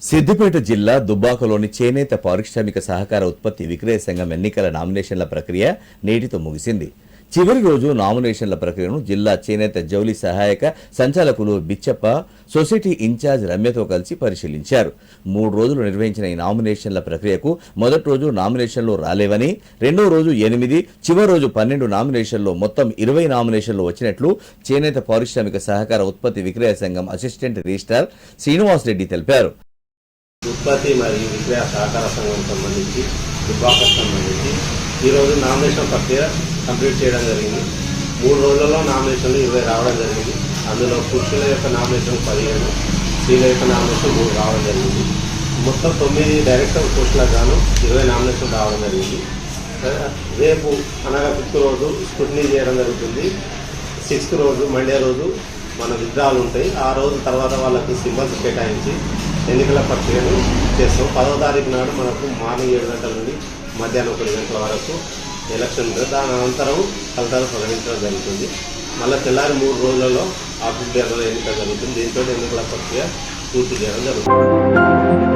సిద్దిపేట జిల్లా దుబ్బాకలోని చేనేత పారిశ్రామిక సహకార ఉత్పత్తి విక్రయ సంఘం ఎన్నికల నామినేషన్ల ప్రక్రియ నేటితో ముగిసింది. చివరి రోజు నామినేషన్ల ప్రక్రియను జిల్లా చేనేత జౌలి సహాయక సంచాలకులు బిచ్చప్ప, సొసైటీ ఇన్ఛార్జ్ రమ్యతో కలిసి పరిశీలించారు. 3 రోజులు నిర్వహించిన ఈ నామినేషన్ల ప్రక్రియకు మొదటి రోజు నామినేషన్లు రాలేవని, రెండో రోజు 8, చివరి రోజు 12 నామినేషన్లు మొత్తం 20 నామినేషన్లు వచ్చినట్లు చేనేత పారిశ్రామిక సహకార ఉత్పత్తి విక్రయ సంఘం అసిస్టెంట్ రిజిస్ట్రార్ శ్రీనివాసరెడ్డి తెలిపారు. ఉత్పత్తి మరియు విక్రయ సహకార సంఘం సంబంధించి దుబ్బాకకు సంబంధించి ఈరోజు నామినేషన్ ప్రక్రియ కంప్లీట్ చేయడం జరిగింది. 3 రోజులలో నామినేషన్లు 20 రావడం జరిగింది. అందులో పురుషుల యొక్క నామినేషన్ 15, స్త్రీల యొక్క నామినేషన్ 3 రావడం జరిగింది. మొత్తం 9 డైరెక్టర్ పోస్టులకు గాను 20 నామినేషన్ రావడం జరిగింది. రేపు అనగా 5th రోజు స్క్రూటినీ చేయడం జరుగుతుంది. 6th రోజు మండే రోజు మన విత్డ్రాలు ఉంటాయి. ఆ రోజు తర్వాత వాళ్ళకి సింబల్స్ కేటాయించి ఎన్నికల ప్రక్రియను చేస్తాం. 10వ తారీఖు నాడు మనకు మార్నింగ్ 7 గంటల నుండి మధ్యాహ్నం 1 గంటల వరకు ఎలక్షన్ ఉంటుంది. దాని అనంతరం ఫలితాలు ప్రకటించడం జరుగుతుంది. మళ్ళీ తెల్లారి 3 రోజులలో ఆఫీస్ బేర్లలో ఎన్నిక జరుగుతుంది. దీంతో ఎన్నికల ప్రక్రియ పూర్తి చేయడం జరుగుతుంది.